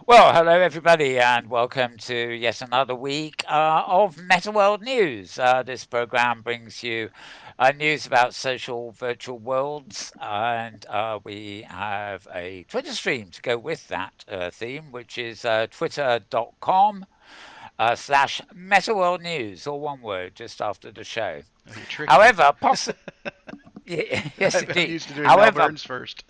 Well, hello everybody, and welcome to yet another week of Metaworld News. This program brings you news about social virtual worlds, and we have a Twitter stream to go with that theme, which is twitter.com slash Metaworld News, all one word, just after the show. Oh, you tricked me. However, yes, I'm indeed. used to doing Mel However, Burns first.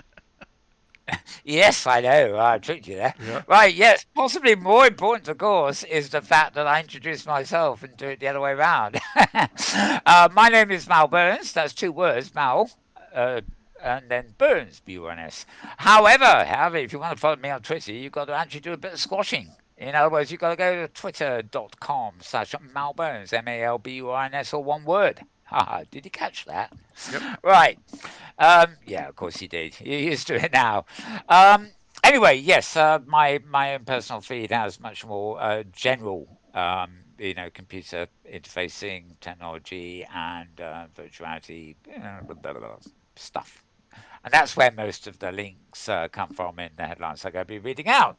yes, I know. I tricked you there. Yeah. Right, yes. Possibly more important, of course, is the fact that I introduce myself and do it the other way around. My name is Mal Burns. That's two words, Mal. Uh, and then Burns, B-U-N-S. However, if you want to follow me on Twitter, you've got to actually do a bit of squashing. In other words, you've got to go to twitter.com slash Malburns, Malburns, or one word. Haha, did you catch that? Yep. Right. Yeah, of course you did. You're used to it now. Um, anyway, yes, my own personal feed has much more general, computer interfacing technology and virtuality blah, blah, blah, stuff. And that's where most of the links come from in the headlines I'm going to be reading out.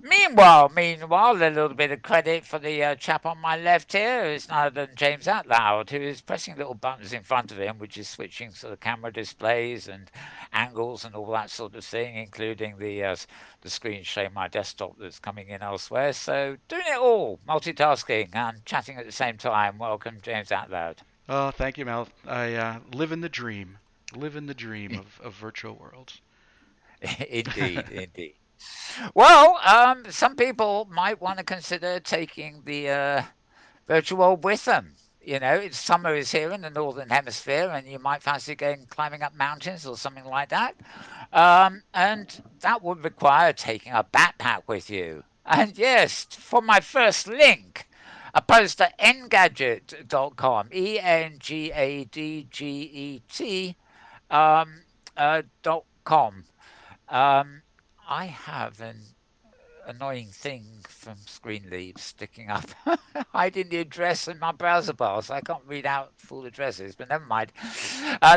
Meanwhile, a little bit of credit for the chap on my left here is none other than James Atloud, who is pressing little buttons in front of him, which is switching sort of camera displays and angles and all that sort of thing, including the screen showing my desktop that's coming in elsewhere. So doing it all, multitasking and chatting at the same time. Welcome, James Atloud. Oh, thank you, Mel. I live in the dream. Live in the dream of virtual worlds. Indeed, indeed. Well, some people might want to consider taking the virtual world with them. You know, it's summer is here in the northern hemisphere, and you might fancy going climbing up mountains or something like that. And that would require taking a backpack with you. And yes, for my first link, a post at engadget.com, Engadget, dot com. Um, I have an annoying thing from screen leaves sticking up, hiding the address in my browser bar, so I can't read out full addresses. But never mind.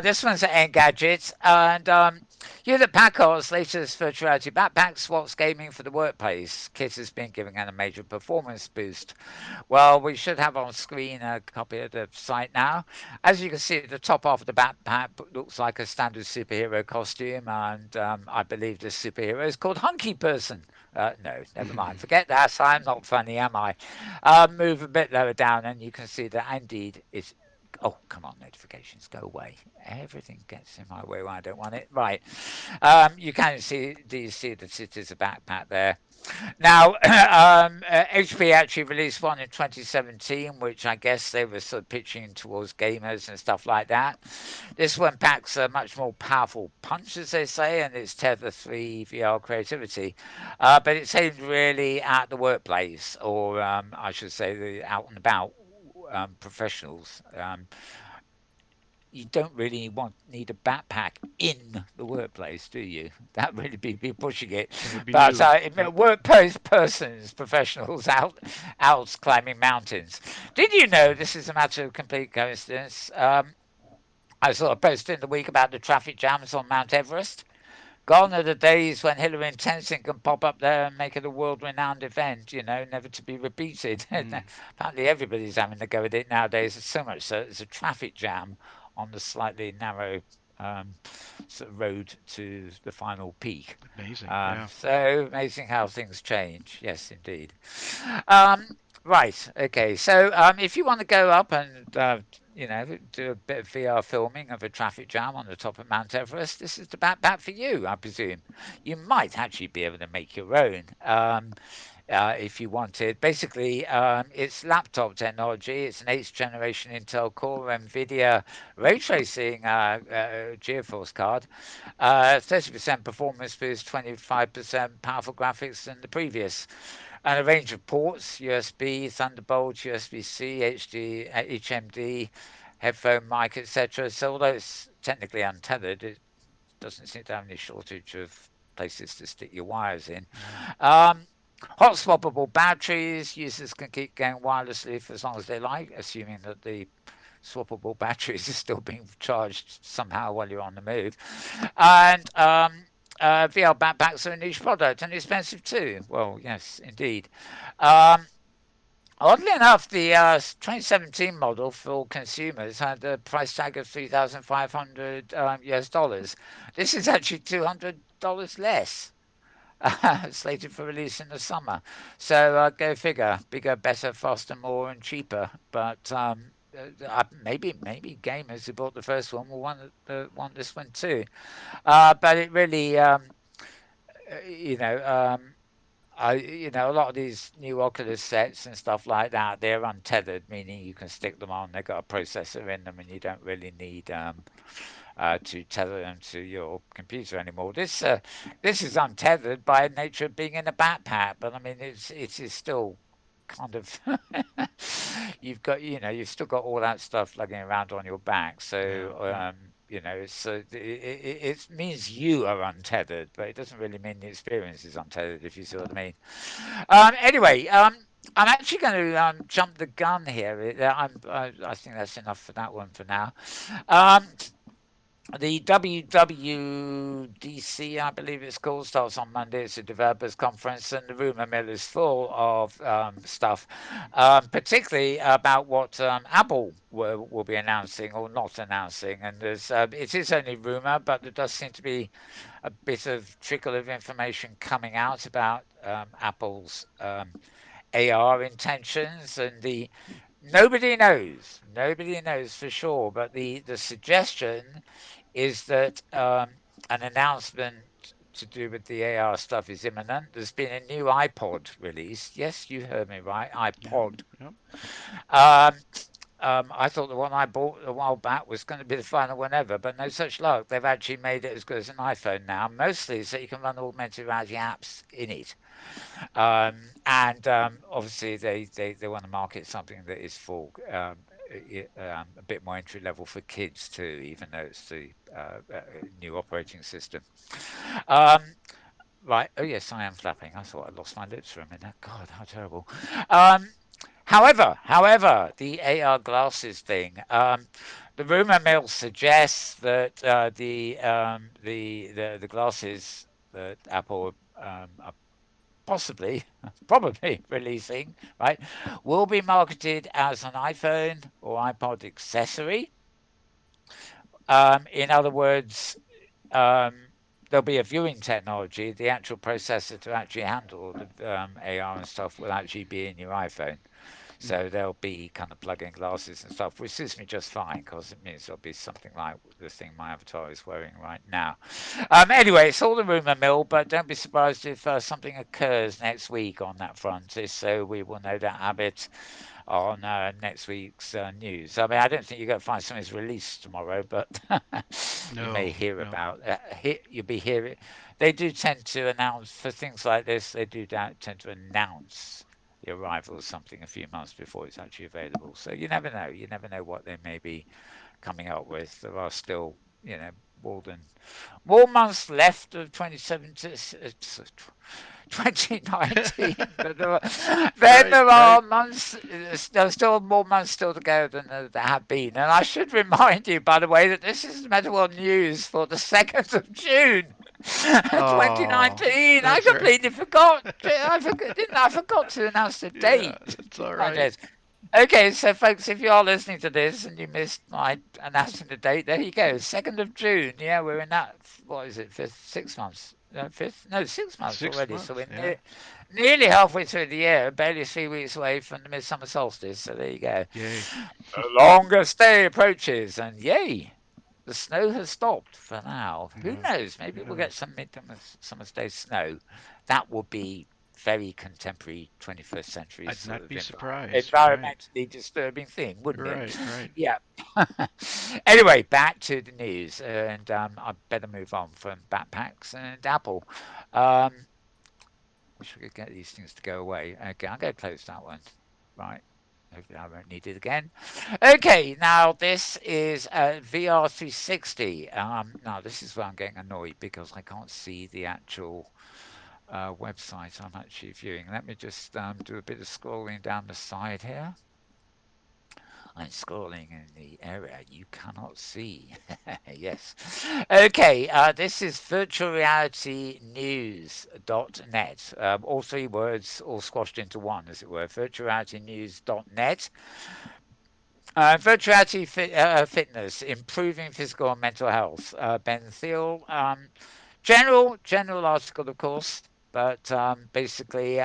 This one's at Engadget, and Hewlett Packard's latest virtuality backpack swaps gaming for the workplace. Kit has been giving it a major performance boost. Well, we should have on screen a copy of the site now. As you can see, the top half of the backpack looks like a standard superhero costume, and I believe this superhero is called Hunky Person. No, never mind. Forget that. I'm not funny, am I? Move a bit lower down, and you can see that indeed it's. Oh, come on, notifications, go away. Everything gets in my way when I don't want it. Right. You can see, do you see that it is a backpack there? Now, HP actually released one in 2017, which I guess they were sort of pitching towards gamers and stuff like that. This one packs a much more powerful punch, as they say, and it's Tether 3 VR creativity. But it's aimed really at the workplace, or I should say, the out and about professionals. You don't really need a backpack in the workplace, do you? That really be pushing it. That would be But new. Yep. workplace persons, professionals out climbing mountains. Did you know this is a matter of complete coincidence? I saw a post in the week about the traffic jams on Mount Everest. Gone are the days when Hillary and Tenzin can pop up there and make it a world-renowned event, never to be repeated. Mm. Apparently everybody's having to go with it nowadays. It's so much so there's a traffic jam on the slightly narrow um, sort of road to the final peak. Amazing. Yeah. So amazing how things change. Yes, indeed. Um, right. Okay. So if you want to go up and do a bit of VR filming of a traffic jam on the top of Mount Everest, this is the backpack for you, I presume. You might actually be able to make your own. If you wanted. Basically, it's laptop technology. It's an eighth generation Intel Core NVIDIA ray tracing GeForce card. 30% performance boost, 25% powerful graphics than the previous. And a range of ports: USB, Thunderbolt, USB-C, HD, HMD, headphone mic, etc. So although it's technically untethered, it doesn't seem to have any shortage of places to stick your wires in. Mm. Um, Hot swappable batteries. Users can keep going wirelessly for as long as they like, assuming that the swappable batteries are still being charged somehow while you're on the move. And VR backpacks are a niche product and expensive too. Well, yes, indeed. Um, Oddly enough, the 2017 model for consumers had a price tag of 3,500 US dollars. This is actually $200 less. Slated for release in the summer. So go figure, bigger, better, faster, more, and cheaper. But maybe gamers who bought the first one will want this one too. But it really, you know, a lot of these new Oculus sets and stuff like that, they're untethered, meaning you can stick them on. They've got a processor in them, and you don't really need to tether them to your computer anymore. This is untethered by nature of being in a backpack, but I mean it is still kind of you've still got all that stuff lugging around on your back. Yeah. So Yeah. it means you are untethered, but it doesn't really mean the experience is untethered, if you see what I mean. Anyway, I'm actually going to jump the gun here. I think that's enough for that one for now. Um, the WWDC, I believe it's called, starts on Monday. It's a developers conference, and the rumor mill is full of stuff, particularly about what Apple will be announcing or not announcing. And it is only rumor, but there does seem to be a bit of trickle of information coming out about Apple's AR intentions, and the nobody knows for sure, but the suggestion is that an announcement to do with the AR stuff is imminent. There's been a new iPod released. Yes, you heard me right. Yeah. iPod. Yep. Um, I thought the one I bought a while back was going to be the final one ever, but no such luck. They've actually made it as good as an iPhone now, mostly so you can run augmented reality apps in it. And obviously, they want to market something that is for a bit more entry level for kids too, even though it's the new operating system. Um, right. Oh, yes, I am flapping. I thought I lost my lips for a minute. God, how terrible. Um, however, the AR glasses thing, the rumor mill suggests that the glasses that Apple are possibly, probably releasing, right, will be marketed as an iPhone or iPod accessory. In other words, um, there'll be a viewing technology. The actual processor to actually handle the AR and stuff will actually be in your iPhone. Mm. So there'll be kind of plug-in glasses and stuff, which suits me just fine because it means there'll be something like the thing my avatar is wearing right now. Anyway, it's all the rumor mill, but don't be surprised if something occurs next week on that front. So we will know that habit on next week's news. I mean, I don't think you're going to find something's released tomorrow, but you may No. hear No. about. You'll be hearing. They do tend to announce for things like this. They do tend to announce the arrival of something a few months before it's actually available. So you never know. You never know what they may be coming up with. There are still, more than more months left of 2017, 2019, but then Right. there Right. are months, there's still more months still to go than there have been. And I should remind you, by the way, that this is Metaworld News for the 2nd of June, Oh, 2019. I that's right. completely forgot. Didn't I? I forgot to announce the Yeah, date. it's all I right. did. Okay, so folks, if you are listening to this and you missed my announcing the date, there you go, 2nd of June. Yeah, we're in that. What is it? Fifth, 6 months? Fifth? No, 6 months Six already. So months. we're Yeah. nearly halfway through the year, barely 3 weeks away from the midsummer solstice. So there you go. Yay. The longest day approaches, and yay, the snow has stopped for now. Who Yeah. knows? Maybe we'll Yeah. get some midsummer day snow. That would be very contemporary 21st century I'd sort not of be surprised. Right. environmentally disturbing thing, wouldn't it? Right. Right. Yeah. Anyway, back to the news, and I better move on from backpacks and Apple. Um, Wish we could get these things to go away. Okay, I'm going to close that one. Right. Hopefully I won't need it again. Okay, now this is VR 360. Now this is where I'm getting annoyed because I can't see the actual website I'm actually viewing. Let me just do a bit of scrolling down the side here. I'm scrolling in the area you cannot see. Yes. Okay, this is virtualrealitynews.net. All three words all squashed into one, as it were. Virtualrealitynews.net. Fitness, improving physical and mental health. Ben Thiel. General article, of course, but basically,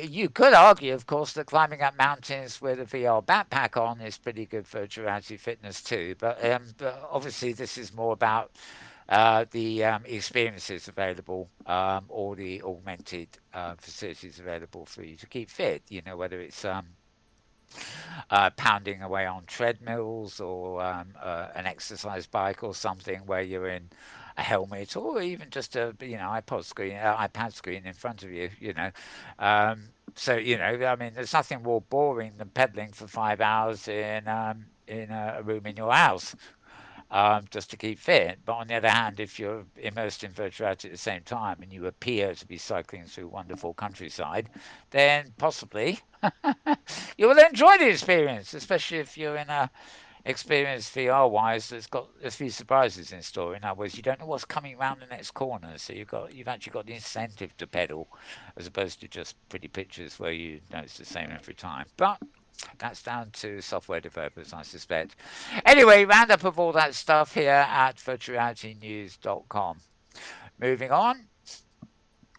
you could argue, of course, that climbing up mountains with a VR backpack on is pretty good virtual reality fitness too. But obviously, this is more about the experiences available or the augmented facilities available for you to keep fit. You know, whether it's pounding away on treadmills or an exercise bike or something where you're in a helmet or even just a iPad screen in front of you. So I mean, there's nothing more boring than pedaling for 5 hours in a room in your house just to keep fit. But on the other hand, if you're immersed in virtual reality at the same time and you appear to be cycling through wonderful countryside, then possibly you will enjoy the experience, especially if you're in a experience VR wise that's got a few surprises in store. In other words, you don't know what's coming around the next corner, so you've actually got the incentive to pedal, as opposed to just pretty pictures where you know it's the same every time. But that's down to software developers, I suspect. Anyway, roundup of all that stuff here at virtualitynews.com. Moving on.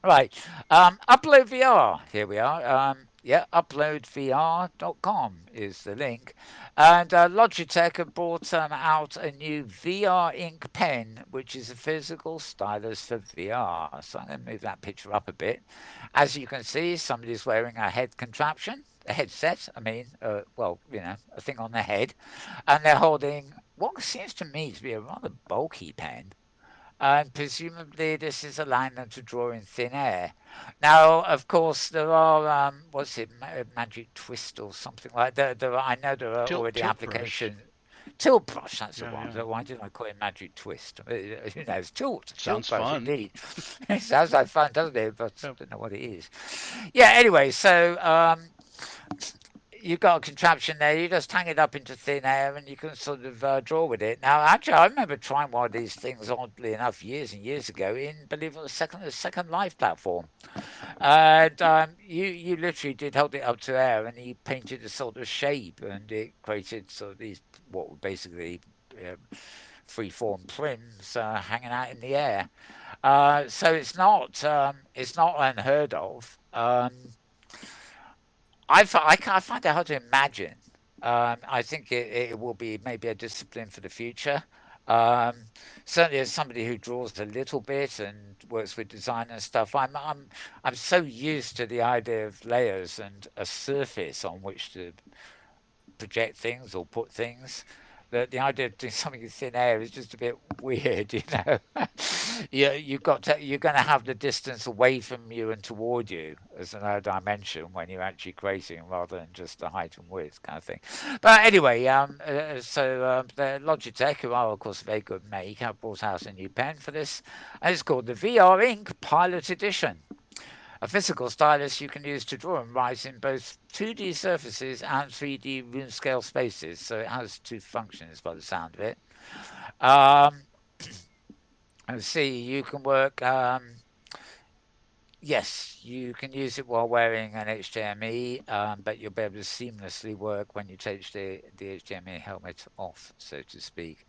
Right. Upload VR. Here we are. Yeah, uploadvr.com is the link. And Logitech have brought out a new VR ink pen, which is a physical stylus for VR. So I'm going to move that picture up a bit. As you can see, somebody's wearing a head contraption, a headset, a thing on their head. And they're holding what seems to me to be a rather bulky pen, and presumably this is allowing them to draw in thin air. Now, of course, there are what's it, magic twist or something like that. I know there are already Tilt brush. applications. Tilt brush, that's the Yeah, one. yeah. Why did I call it magic twist? Who knows? Tilt Sounds brush, fun. indeed. It sounds like fun, doesn't it? But Yep. I don't know what it is. Yeah. Anyway, so you've got a contraption there. You just hang it up into thin air, and you can sort of draw with it. Now, actually, I remember trying one of these things, oddly enough, years and years ago in, believe it or not, the Second Life platform. And you literally did hold it up to air, and he painted a sort of shape, and it created sort of these what were basically um, free-form prims hanging out in the air. So it's not unheard of. I find it hard to imagine. I think it will be maybe a discipline for the future. Um, Certainly, as somebody who draws a little bit and works with design and stuff, I'm so used to the idea of layers and a surface on which to project things or put things. The idea of doing something in thin air is just a bit weird, you know. You're going to have the distance away from you and toward you as another dimension when you're actually creating rather than just the height and width kind of thing. But anyway, the Logitech, who are of course a very good make, have brought out a new pen for this, and it's called the VR Ink Pilot Edition, a physical stylus you can use to draw and write in both 2D surfaces and 3D room scale spaces. So it has two functions by the sound of it. Um, let's see, you can work. Yes, you can use it while wearing an HDMI, but you'll be able to seamlessly work when you take the HDMI helmet off, so to speak.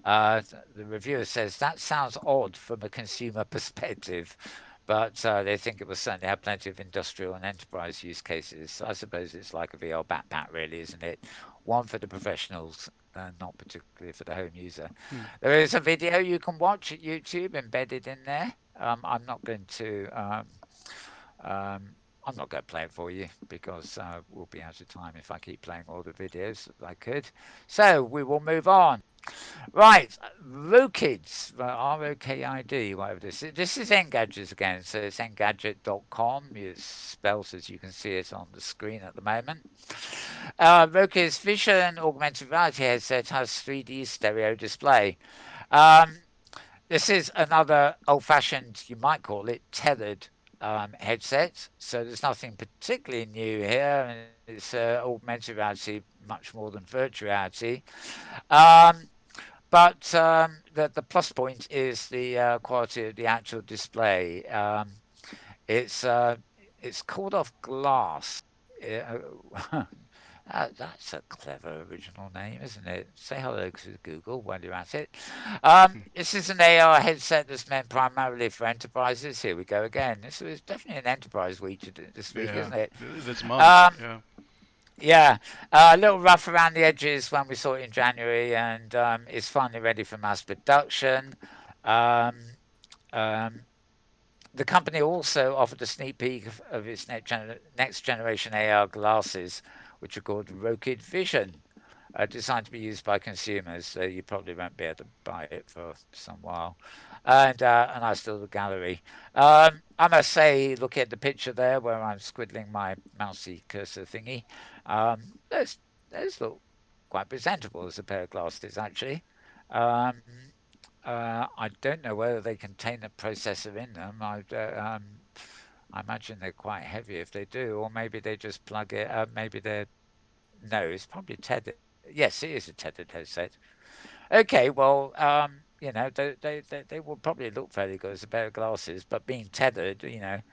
The reviewer says that sounds odd from a consumer perspective, but they think it will certainly have plenty of industrial and enterprise use cases. So I suppose it's like a VR backpack, really, isn't it? One for the professionals, not particularly for the home user. Hmm. There is a video you can watch at YouTube embedded in there. Um, I'm not going to play it for you because we'll be out of time if I keep playing all the videos that I could. So we will move on. Right, Rokids, Rokid, whatever this is. This is Engadget again, so it's engadget.com. It's spelled as you can see it on the screen at the moment. Rokids Vision augmented reality headset has 3D stereo display. Um, this is another old-fashioned, you might call it, tethered headset. So there's nothing particularly new here, and it's augmented reality much more than virtual reality. Um, but the plus point is the quality of the actual display. It's uh, it's called off glass. That's a clever original name, isn't it? Say hello to Google while you're at it. This is an AR headset that's meant primarily for enterprises. Here we go again. This is definitely an enterprise week this week, Yeah, isn't it? this month. Um, Yeah. yeah, a little rough around the edges when we saw it in January, and it's finally ready for mass production. Um, um, the company also offered a sneak peek of its next generation AR glasses, which are called Rokid Vision, designed to be used by consumers. So you probably won't be able to buy it for some while. And I still the gallery. I must say, look at the picture there where I'm squiddling my mousy cursor thingy. Um, those those look quite presentable as a pair of glasses, actually. Um, I don't know whether they contain a processor in them. I imagine they're quite heavy if they do, or maybe they just plug it. Maybe they're no, it's probably tethered. Yes, it is a tethered headset. Okay, well, they will probably look fairly good as a pair of glasses, but being tethered, you're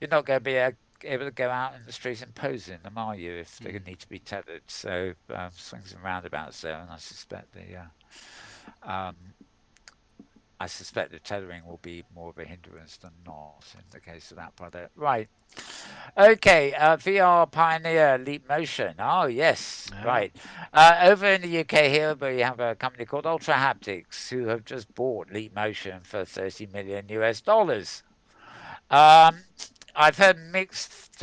not going to be able to go out in the street and pose in them, are you? If they Mm. need to be tethered, so swings and roundabouts there, and um, I suspect the tethering will be more of a hindrance than not in the case of that product. Right. Okay. VR pioneer Leap Motion. Oh, yes. Ah. Right. Over in the UK here, we have a company called Ultra Haptics who have just bought Leap Motion for 30 million US dollars. Um, I've heard mixed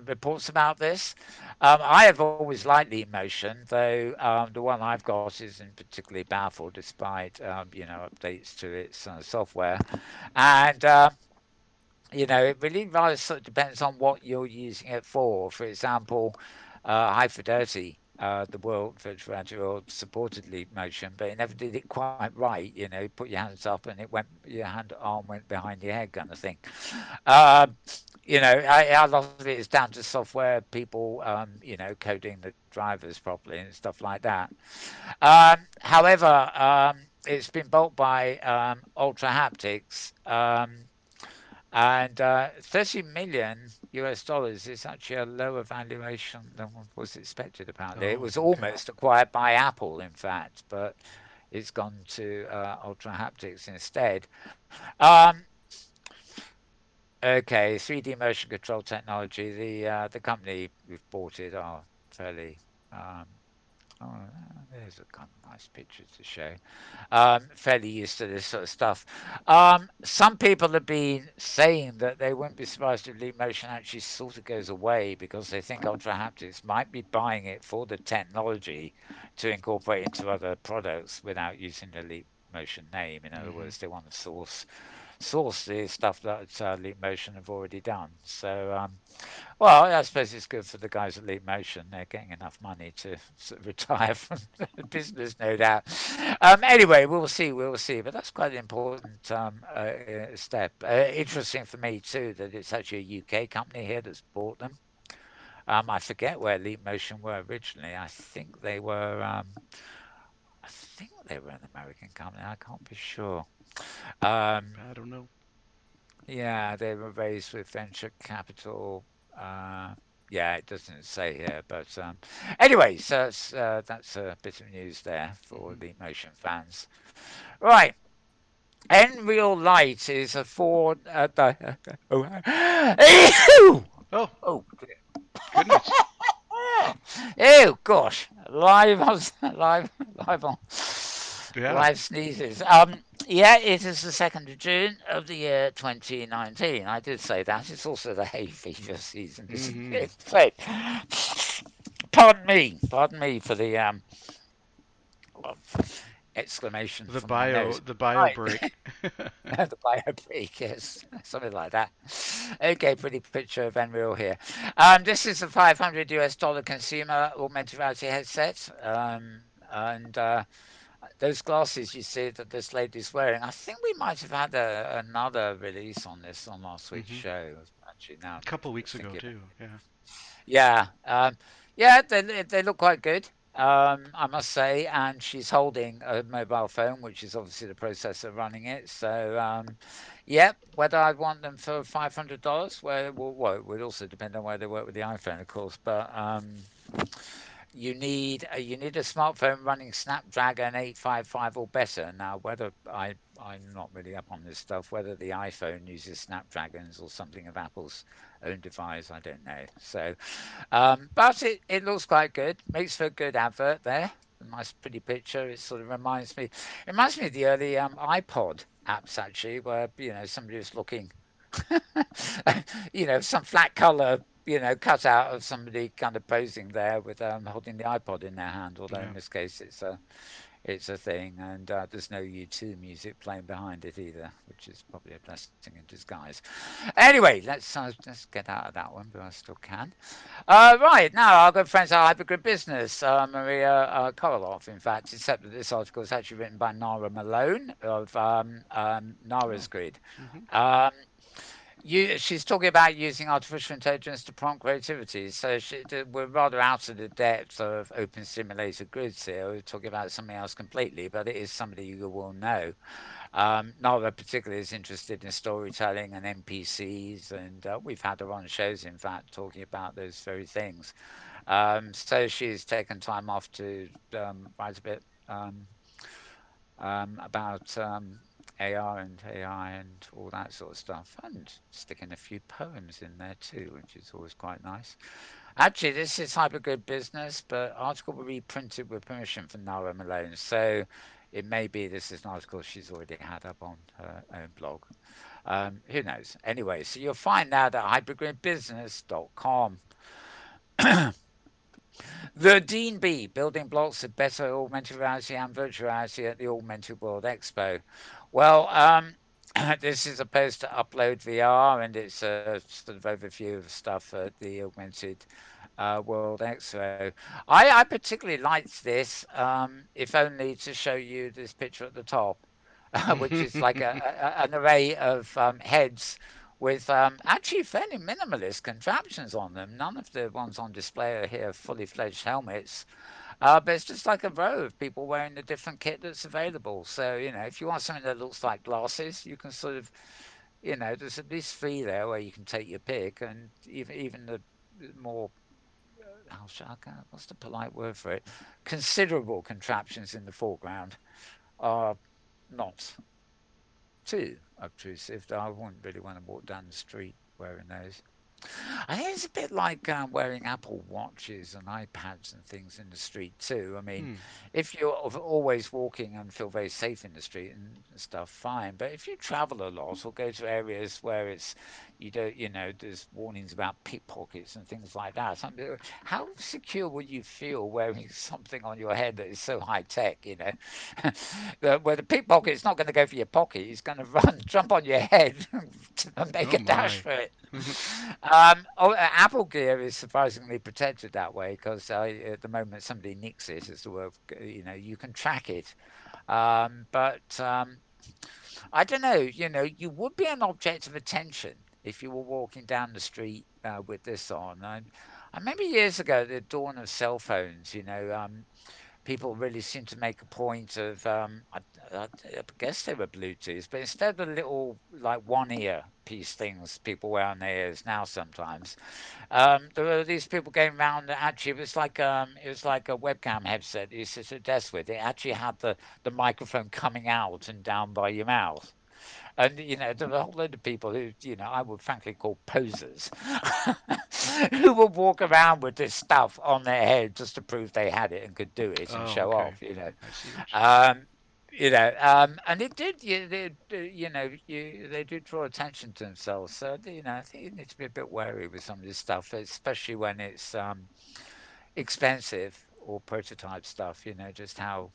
reports about this. I have always liked Leap Motion, though the one I've got isn't particularly powerful despite updates to its software. And it really rather sort of depends on what you're using it for. For example, High Fidelity, the world virtual reality world supported Leap Motion, but it never did it quite right. Put your hands up and your arm went behind your head, kind of thing. Um, a lot of it is down to software people, coding the drivers properly and stuff like that. However, it's been built by Ultra Haptics. And 30 million US dollars is actually a lower valuation than was expected, apparently. It Oh, was okay. almost acquired by Apple, in fact, but it's gone to Ultra Haptics instead. Um, okay, 3D motion control technology. The company who've bought it are fairly. Um, oh, there's a kind of nice picture to show. Fairly used to this sort of stuff. Some people have been saying that they wouldn't be surprised if Leap Motion actually sort of goes away because they think Ultra Haptics might be buying it for the technology to incorporate into other products without using the Leap Motion name. In other Hmm. words, they want to source the stuff that Leap Motion have already done. So well, I suppose it's good for the guys at Leap Motion. They're getting enough money to sort of retire from the business, no doubt. Anyway, we'll see, we'll see. But that's quite an important step. Interesting for me too that it's actually a UK company here that's bought them. I forget where Leap Motion were originally. I think they were an American company. I can't be sure. Um, I don't know. Yeah, they were raised with venture capital. Uh, yeah, it doesn't say here, but anyway, so that's a bit of news there for Hmm. the Motion fans. Right, N Real Light is a Ford. Oh, Oh, oh, goodness. oh gosh, live on live on Yeah. live sneezes. Yeah, it is the 2nd of June of the year 2019. I did say that. It's also the hay fever season, isn't Hmm. it? So, pardon me for the exclamation from my nose. The bio Right. break. The biopic, yes, something like that. Okay, pretty picture of Enreal here. This is a $500 consumer augmented reality headset, and those glasses you see that this lady's wearing, I think we might have had another release on this on last week's Hmm. show. Actually, now A couple weeks ago thinking, too. Yeah. yeah, yeah, they look quite good. I must say, and she's holding a mobile phone, which is obviously the processor running it. So, yeah, whether I'd want them for $500, well, it would also depend on where they work with the iPhone, of course. But you need a smartphone running Snapdragon 855 or better. Now, whether I'm not really up on this stuff, whether the iPhone uses Snapdragons or something of Apple's own device, I don't know. So, but it looks quite good. Makes for a good advert there. A nice pretty picture. It sort of reminds me of the early iPod apps actually, where somebody was looking, some flat color, cut out of somebody kind of posing there with holding the iPod in their hand. Although Yeah. in this case it's a thing, and there's no U2 music playing behind it either, which is probably a blessing in disguise. Anyway, let's get out of that one, but I still can. Right, now our good friends at Hypergrid Business, Maria Koroloff, in fact, except that this article is actually written by Nara Malone of Nara's Oh. Grid. Hmm. Um, she's talking about using artificial intelligence to prompt creativity. So we're rather out of the depth of open simulated grids here. We're talking about something else completely, but it is somebody you will know. Nara particularly is interested in storytelling and NPCs, and we've had her on shows, in fact, talking about those very things. So she's taken time off to write a bit about AR and AI and all that sort of stuff, and sticking a few poems in there too, which is always quite nice. Actually, this is Hypergrid Business, but article will be printed with permission from Nara Malone, so it may be this is an article she's already had up on her own blog. Who knows? Anyway, so you'll find that at hypergridbusiness.com. The Dean B, building blocks of better augmented reality and virtual reality at the Augmented World Expo. Well, this is a post to Upload VR, and it's a sort of overview of stuff at the Augmented World Expo. I particularly liked this, if only to show you this picture at the top, which is like an array of heads with actually fairly minimalist contraptions on them. None of the ones on display are here fully fledged helmets, but it's just like a row of people wearing the different kit that's available. So, if you want something that looks like glasses, you can sort of, there's at least three there where you can take your pick, and even the more, what's the polite word for it? Considerable contraptions in the foreground are not too obtrusive. I wouldn't really want to walk down the street wearing those. I think it's a bit like wearing Apple Watches and iPads and things in the street too. I mean, Hmm. if you're always walking and feel very safe in the street and stuff, fine. But if you travel a lot or go to areas where you don't, there's warnings about pickpockets and things like that. How secure would you feel wearing something on your head that is so high tech? Where the pickpocket's not going to go for your pocket, he's going to run, jump on your head, and make Oh a dash my. for it. Apple Gear is surprisingly protected that way because at the moment somebody nicks it, as the word, you can track it. But I don't know, you would be an object of attention if you were walking down the street with this on. I remember years ago, the dawn of cell phones, people really seem to make a point of I guess they were Bluetooth, but instead of the little like one ear piece things people wear on their ears now sometimes, there were these people going around that actually it was like a webcam headset you sit at a desk with. It actually had the microphone coming out and down by your mouth. And there were a whole load of people who, I would frankly call posers, who would walk around with this stuff on their head just to prove they had it and could do it and Oh, show okay. off. I see what you mean. Um, and it did, they do draw attention to themselves. So, I think you need to be a bit wary with some of this stuff, especially when it's expensive or prototype stuff. Just how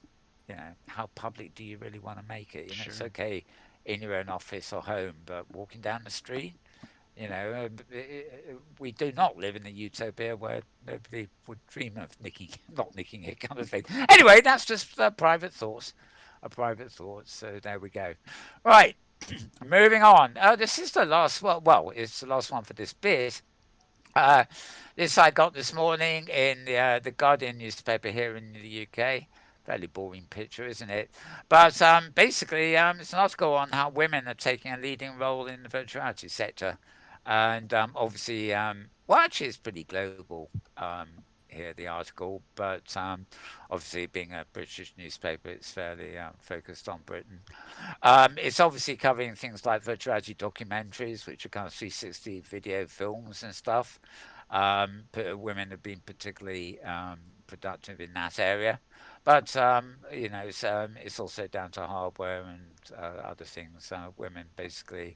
public do you really want to make it? It's Sure. okay in your own office or home, but walking down the street, we do not live in a utopia where nobody would dream of nicking, not nicking it, kind of thing. Anyway, that's just private thoughts. a private thought. So there we go. Right, moving on. This is the last. Well, it's the last one for this bit. Uh, this I got this morning in the Guardian newspaper here in the UK. Fairly boring picture, isn't it? But basically, it's an article on how women are taking a leading role in the virtuality sector, and obviously, well, actually, it's pretty global. Here, the article, but obviously, being a British newspaper, it's fairly focused on Britain. It's obviously covering things like virtuality documentaries, which are kind of 360 video films and stuff. Women have been particularly productive in that area, but it's also down to hardware and other things. Women basically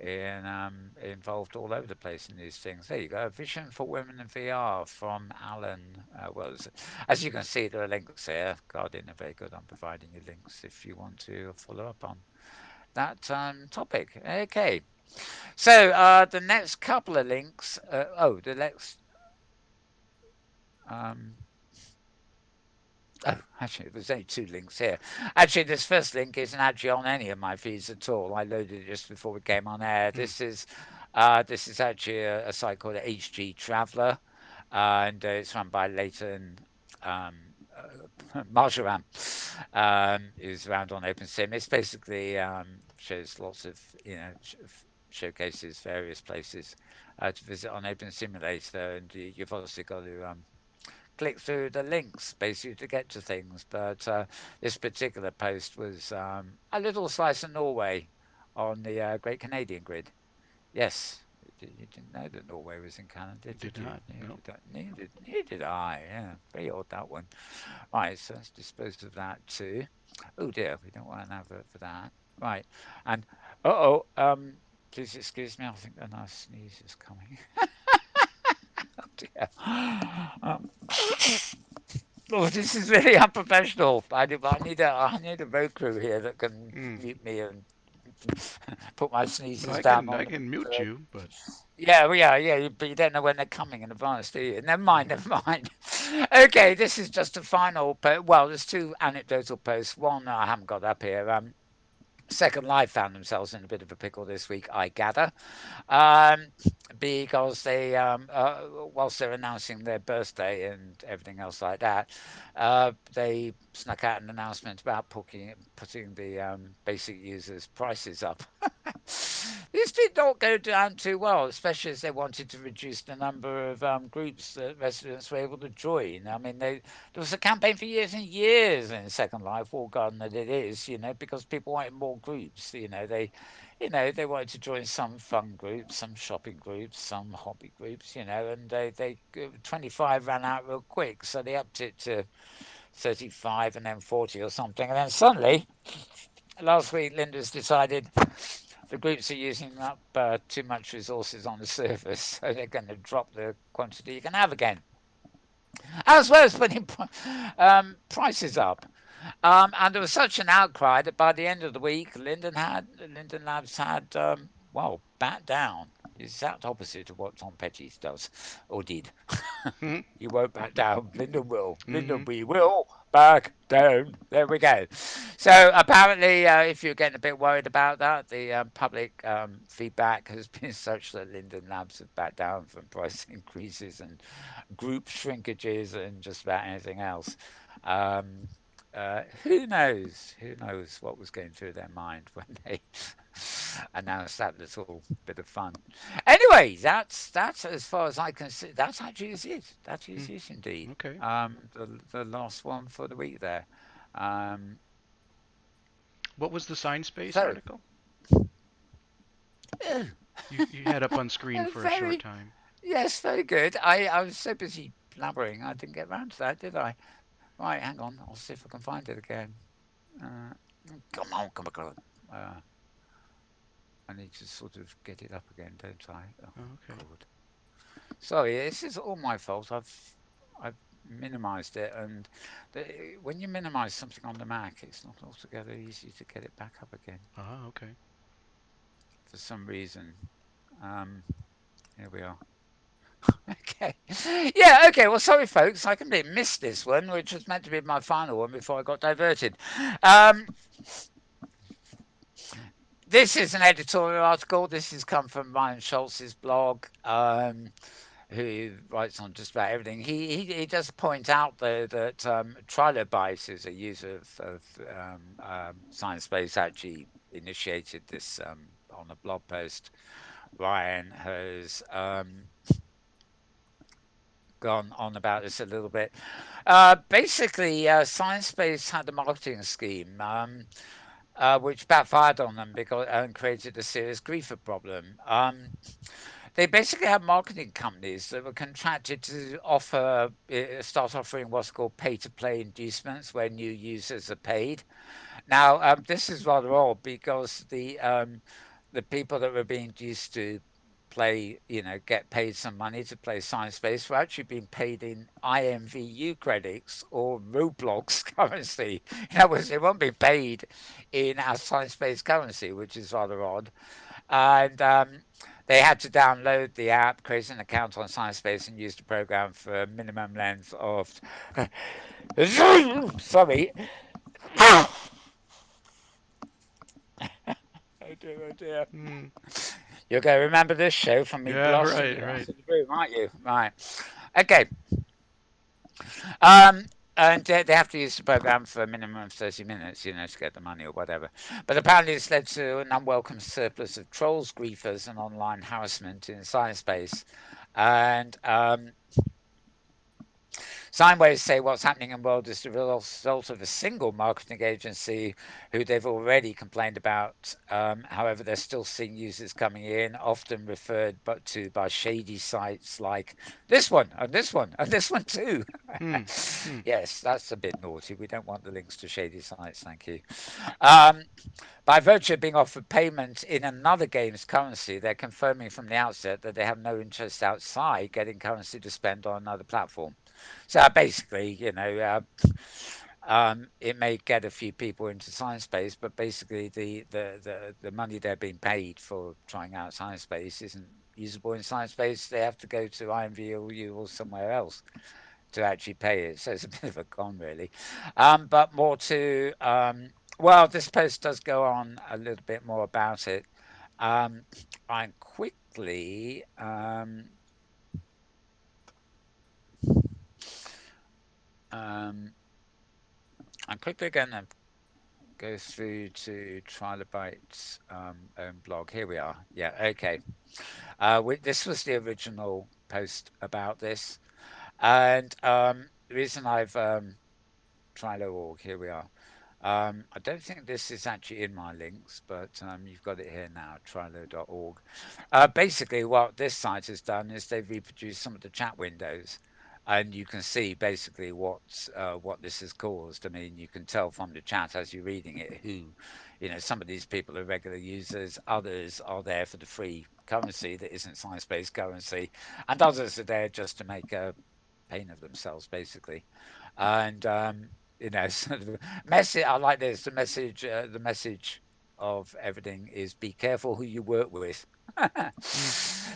involved all over the place in these things. There you go. Vision for Women in VR from Alan. As you can see, there are links here. Guardian are very good on providing you links if you want to follow up on that topic. Okay. So the next couple of links. The next. Um, Oh, actually, there's only two links here. Actually, this first link isn't actually on any of my feeds at all. I loaded it just before we came on air. Hmm. This is actually a site called HG Traveller, and it's run by Leighton Marjoram, who's around on OpenSim. It's basically shows lots of showcases various places to visit on Open Simulator, and you've obviously got to click through the links basically to get to things. But this particular post was a little slice of Norway on the Great Canadian Grid. Yes, you didn't know that Norway was in Canada, Did did you? not. No. Neither did I. Yeah, very odd that one. Right, so let's dispose of that too. Oh dear, we don't want an advert for that. Right, and please excuse me. I think a nice sneeze is coming. Oh dear. Um, Oh, this is really unprofessional. I need a road crew here that can Hmm. mute me and put my Well, sneezes I down can on I the. can mute you, but Yeah, well, yeah. But you don't know when they're coming in advance, do you? Never mind, never mind. Okay, this is just a final. Well, there's two anecdotal posts. One I haven't got up here. Second Life found themselves in a bit of a pickle this week, I gather, um, because whilst they're announcing their birthday and everything else like that, they snuck out an announcement about putting the basic users' prices up. This did not go down too well, especially as they wanted to reduce the number of groups that residents were able to join. I mean, there was a campaign for years and years in Second Life, Wall Garden that it is, because people wanted more groups. They wanted to join some fun groups, some shopping groups, some hobby groups, and they 25 ran out real quick, so they upped it to 35 and then 40 or something, and then suddenly last week Linda's decided the groups are using up too much resources on the servers, so they're going to drop the quantity you can have again, as well as putting prices up. And there was such an outcry that by the end of the week, Linden Labs had bat down. The exact opposite of what Tom Petty does or did. hmm. You won't back down. Lyndon will. Hmm. Lyndon, we will back down. There we go. So apparently, if you're getting a bit worried about that, the public feedback has been such that Lyndon Labs have backed down from price increases and group shrinkages and just about anything else. Um, who knows? Who knows what was going through their mind when they announced that little bit of fun? Anyway, that's as far as I can see. That's actually is it. That Hmm. is it indeed. Okay. The last one for the week there. Um, What was the Science Space so article? uh, You had up on screen for a short very time. yes, very good. I was so busy blabbering, I didn't get round to that, did I? Right, hang on. I'll see if I can find it again. Uh, come on. Uh, I need to sort of get it up again, don't I? Oh Oh, okay. God. Sorry, this is all my fault. I've minimized it, and when you minimize something on the Mac, it's not altogether easy to get it back up again Ah, okay. for some reason. Um, Here we are. Okay. Yeah, okay. Well, sorry, folks. I completely missed this one, which was meant to be my final one before I got diverted. Um, this is an editorial article. This has come from Ryan Schultz's blog, who writes on just about everything. He does point out, though, that Trilobite, who's a user of Sciencebase, actually initiated this on a blog post. Ryan has gone on about this a little bit. Basically, Sciencebase had a marketing scheme which backfired on them because and created a serious griefer problem. They basically had marketing companies that were contracted to start offering what's called pay-to-play inducements, where new users are paid. Now, this is rather odd because the people that were being used to play, get paid some money to play Science Base were actually being paid in IMVU credits or Roblox currency. In other words, they won't be paid in our Science Based currency, which is rather odd. And they had to download the app, create an account on Sciencebase, and use the program for a minimum length of. Sorry. Oh dear, oh dear. Mm. You're going to remember this show from me Yeah, blasting right, you out right. of the room, aren't you? Right. Okay. Um, and they have to use the program for a minimum of 30 minutes, to get the money or whatever. But apparently, it's led to an unwelcome surplus of trolls, griefers, and online harassment in Sciencebase. And Signways say what's happening in the world is the result of a single marketing agency who they've already complained about. However, they're still seeing users coming in, often referred but to by shady sites like this one and this one and this one too. Hmm. Hmm. Yes, that's a bit naughty. We don't want the links to shady sites, thank you. Um, by virtue of being offered payment in another game's currency, they're confirming from the outset that they have no interest outside getting currency to spend on another platform. So basically, it may get a few people into science space, but basically the money they're being paid for trying out science space isn't usable in science space. They have to go to IMVU or somewhere else to actually pay it. So it's a bit of a con, really. But more to well, this post does go on a little bit more about it. Um, I'm quickly um, I'm quickly going to go through to Trilobite's own blog. Here we are. Yeah, okay. This was the original post about this, and the reason I've Trilo.org. Here we are. I don't think this is actually in my links, but you've got it here now, trilo.org. Basically, what this site has done is they've reproduced some of the chat windows, and you can see basically what this has caused. I mean, you can tell from the chat as you're reading it who, some of these people are regular users, others are there for the free currency that isn't science-based currency, and others are there just to make a pain of themselves, basically. And sort of message. I like this. The message of everything is be careful who you work with. Hmm.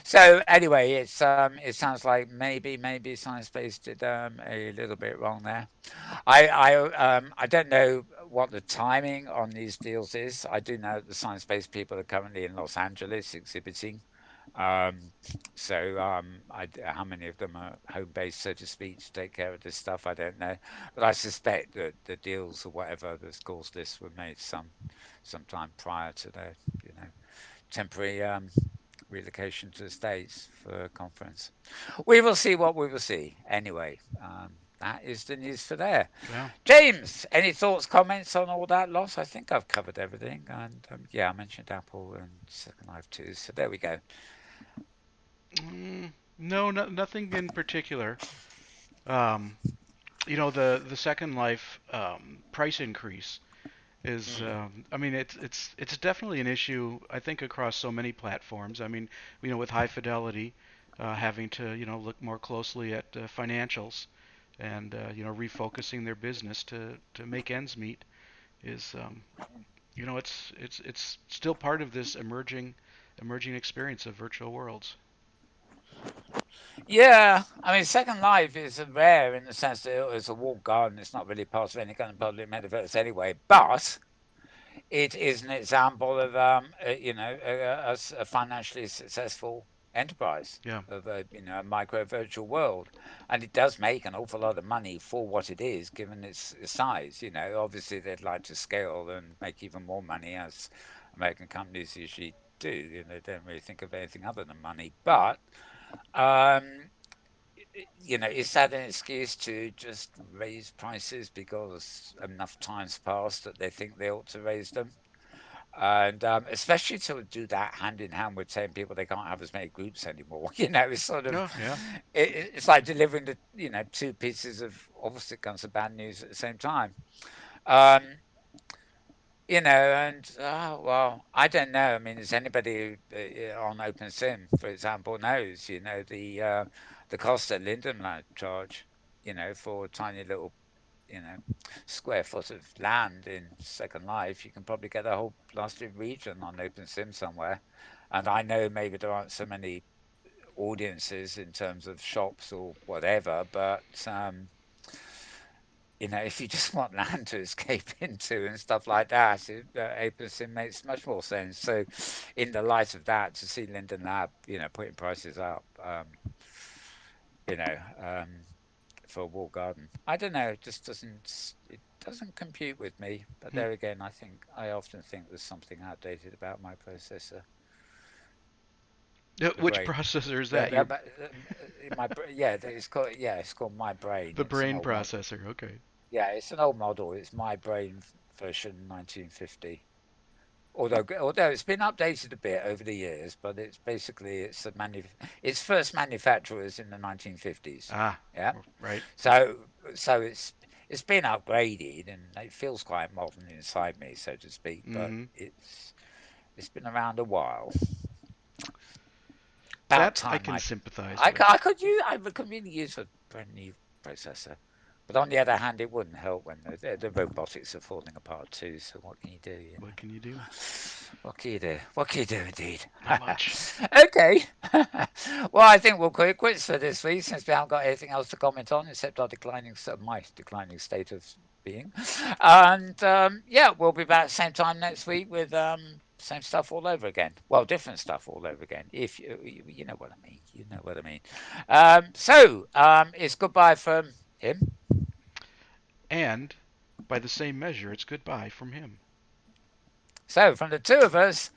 So anyway, it sounds like maybe Science Base did a little bit wrong there. I don't know what the timing on these deals is. I do know that the Science Base people are currently in Los Angeles exhibiting. Um, how many of them are home based, so to speak, to take care of this stuff? I don't know, but I suspect that the deals or whatever that's caused this were made sometime prior to their, you know, temporary relocation to the States for a conference. We will see what we will see. Anyway, that is the news for there. Yeah. James, any thoughts, comments on all that loss? I think I've covered everything, and yeah, I mentioned Apple and Second Life too. So there we go. No, nothing in particular. Um, the Second Life price increase is, Mm. I mean, it's definitely an issue. I think across so many platforms. I mean, with High Fidelity having to look more closely at financials and refocusing their business to make ends meet is it's still part of this emerging experience of virtual worlds. Yeah, I mean, Second Life is rare in the sense that it's a walled garden. It's not really part of any kind of public metaverse anyway. But it is an example of a financially successful enterprise Yeah. of a micro virtual world, and it does make an awful lot of money for what it is, given its size. Obviously they'd like to scale and make even more money, as American companies usually do. They don't really think of anything other than money, but um, is that an excuse to just raise prices because enough time's passed that they think they ought to raise them? And especially to do that hand in hand with telling people they can't have as many groups anymore. It's sort of Oh, yeah. it's like delivering the two pieces of opposite kinds of bad news at the same time. Um, and well, I don't know. I mean, is anybody on OpenSim, for example, knows the cost that Linden might charge, for a tiny little square foot of land in Second Life, you can probably get a whole blasted region on OpenSim somewhere. And I know maybe there aren't so many audiences in terms of shops or whatever, but if you just want land to escape into and stuff like that, OpenSim makes much more sense. So, in the light of that, to see Linden Lab, putting prices up, you know, um, for a walled garden. I don't know. It doesn't compute with me. But Hmm. there again, I often think there's something outdated about my processor, the Which brain. processor is Yeah, that? Your it's called my brain. the It's an brain old model. processor. Okay. Yeah, it's an old model. It's my brain version 1950. Although it's been updated a bit over the years, but its first manufacturers in the 1950s. Ah, Yeah. right. So it's been upgraded and it feels quite modern inside me, so to speak. But Mm-hmm. it's been around a while. About That I time can I sympathize I, with. I could really use a brand new processor. But on the other hand, it wouldn't help when the robotics are falling apart too. So what can you do? What can you do? What can you do? What can you do indeed? Not much. Okay. Well, I think we'll call it quits for this week since we haven't got anything else to comment on except my declining state of being. And yeah, we'll be back same time next week with same stuff all over again. Well, different stuff all over again. If you know what I mean, you know what I mean. It's goodbye from him. And by the same measure, it's goodbye from him. So from the two of us,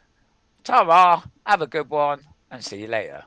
ta-ra, have a good one, and see you later.